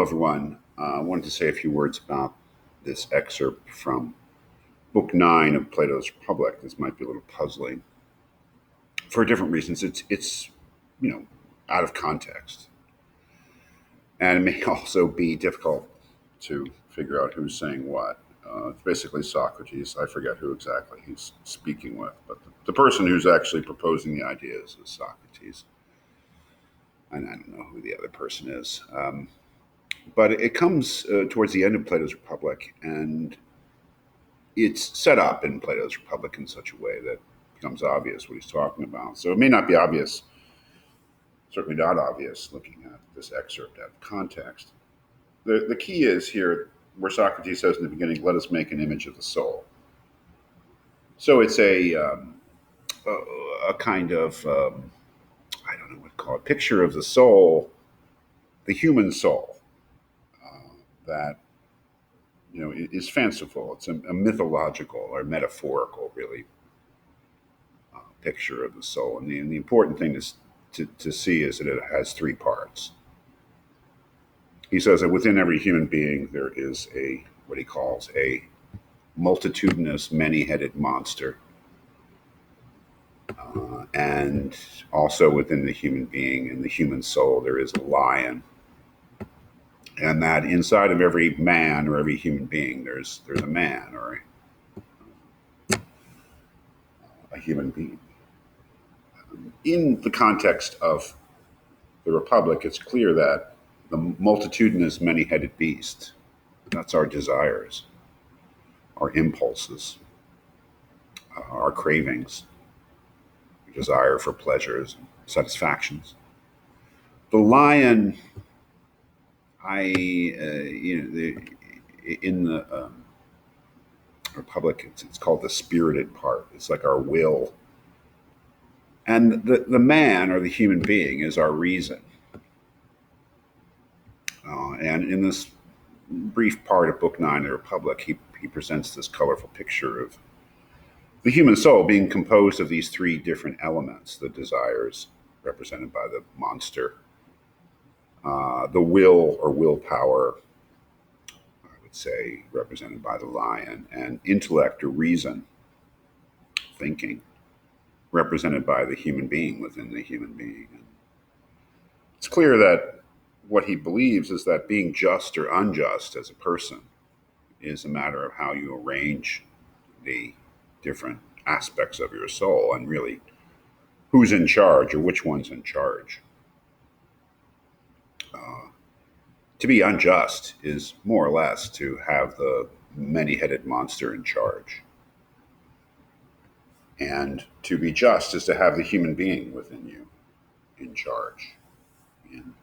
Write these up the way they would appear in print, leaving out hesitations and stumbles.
Everyone. I wanted to say a few words about this excerpt from Book 9 of Plato's Republic. This might be a little puzzling for different reasons. It's you know out of context, and it may also be difficult to figure out who's saying what. It's basically Socrates. I forget who exactly he's speaking with, but the person who's actually proposing the ideas is Socrates, and I don't know who the other person is. But it comes towards the end of Plato's Republic, and it's set up in Plato's Republic in such a way that it becomes obvious what he's talking about. So it may not be obvious, certainly not obvious, looking at this excerpt out of context. The key is here where Socrates says in the beginning, let us make an image of the soul. So it's a kind of, I don't know what to call it, picture of the soul, the human soul, that is fanciful. It's a mythological or metaphorical, really, picture of the soul. And the important thing is to see is that it has three parts. He says that within every human being there is a what he calls a multitudinous, many-headed monster, and also within the human being and the human soul there is a lion, and that inside of every man or every human being there's a man or a human being. In the context of the Republic, it's clear that the multitudinous, many headed beast, that's our desires, our impulses, our cravings, our desire for pleasures, satisfactions. The lion, in the Republic, it's called the spirited part. It's like our will. And the man or the human being is our reason. And in this brief part of Book 9 of the Republic, he presents this colorful picture of the human soul being composed of these three different elements: the desires, represented by the monster, the will or willpower, I would say, represented by the lion, and intellect or reason, thinking, represented by the human being within the human being. And it's clear that what he believes is that being just or unjust as a person is a matter of how you arrange the different aspects of your soul and really who's in charge or which one's in charge. To be unjust is more or less to have the many headed monster in charge. And to be just is to have the human being within you in charge. And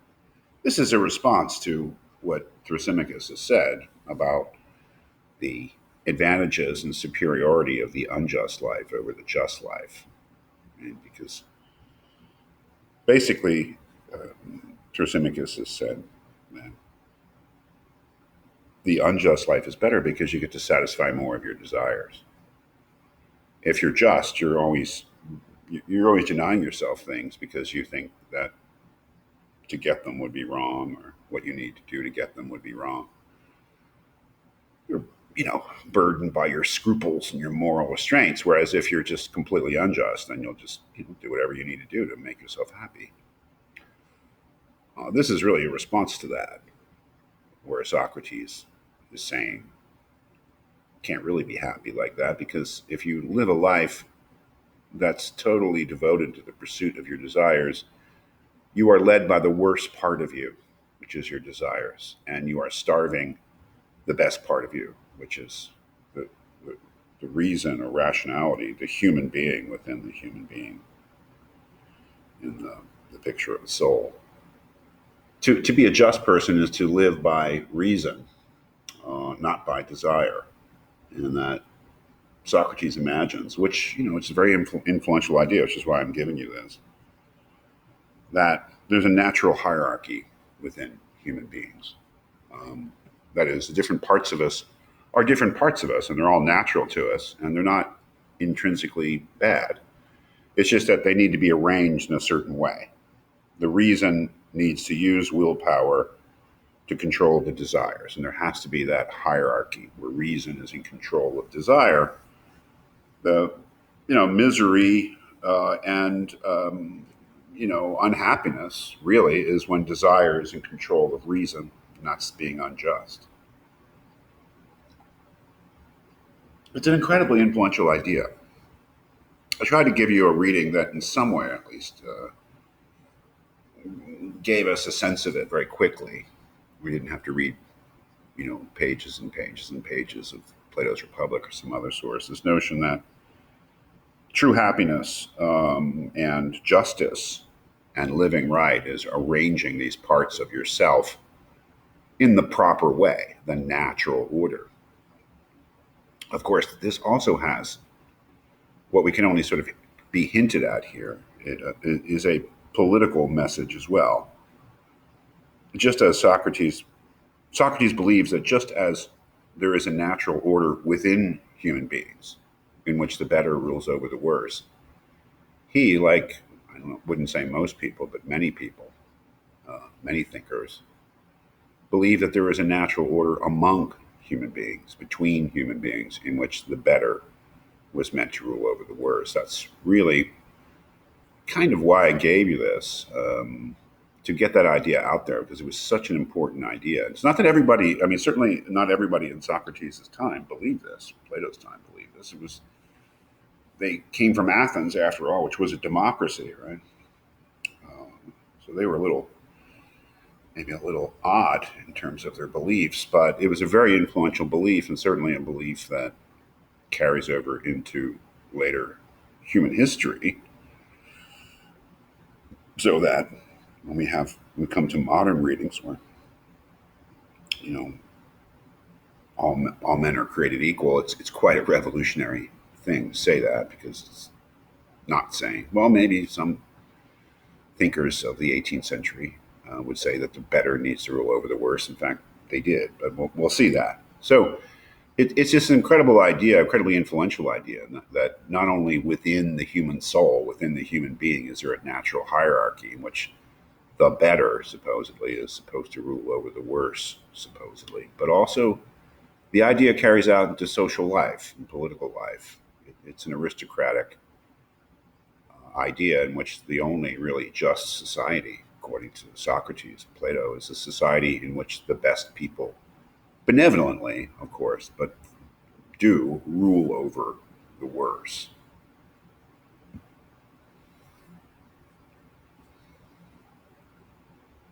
this is a response to what Thrasymachus has said about the advantages and superiority of the unjust life over the just life. And because basically, Thrasymachus has said that the unjust life is better because you get to satisfy more of your desires. If you're just, you're always denying yourself things because you think that to get them would be wrong, or what you need to do to get them would be wrong. You're, burdened by your scruples and your moral restraints. Whereas if you're just completely unjust, then you'll just do whatever you need to do to make yourself happy. This is really a response to that, where Socrates is saying, can't really be happy like that, because if you live a life that's totally devoted to the pursuit of your desires, you are led by the worst part of you, which is your desires, and you are starving the best part of you, which is the reason or rationality, the human being within the human being, in the picture of the soul. To be a just person is to live by reason, not by desire. And that Socrates imagines, which, it's a very influential idea, which is why I'm giving you this, that there's a natural hierarchy within human beings. That is, the different parts of us are different parts of us, and they're all natural to us, and they're not intrinsically bad. It's just that they need to be arranged in a certain way. The reason needs to use willpower to control the desires. And there has to be that hierarchy where reason is in control of desire. The misery and unhappiness really is when desire is in control of reason, and that's being unjust. It's an incredibly influential idea. I tried to give you a reading that, in some way at least, gave us a sense of it very quickly. We didn't have to read, pages and pages and pages of Plato's Republic or some other source. This notion that true happiness and justice and living right is arranging these parts of yourself in the proper way, the natural order. Of course, this also has what we can only sort of be hinted at here. It is a political message as well. Just as Socrates believes that just as there is a natural order within human beings in which the better rules over the worse, he, like, I don't know, wouldn't say most people, but many people, many thinkers, believe that there is a natural order among human beings, between human beings, in which the better was meant to rule over the worse. That's really kind of why I gave you this, to get that idea out there, because it was such an important idea. It's not that everybody, I mean, certainly not everybody in Socrates' time believed this, Plato's time believed this. It was, they came from Athens after all, which was a democracy, right? So they were maybe a little odd in terms of their beliefs, but it was a very influential belief, and certainly a belief that carries over into later human history. So that when we come to modern readings where, you know, all men are created equal, it's quite a revolutionary thing to say that, because it's not saying, well, maybe some thinkers of the 18th century would say that the better needs to rule over the worse. In fact, they did, but we'll see that. So it's just an incredible idea, incredibly influential idea, that not only within the human soul, within the human being, is there a natural hierarchy in which the better, supposedly, is supposed to rule over the worse, supposedly, but also the idea carries out into social life and political life. It's an aristocratic idea in which the only really just society, according to Socrates, Plato, is a society in which the best people, benevolently, of course, but do rule over the worse.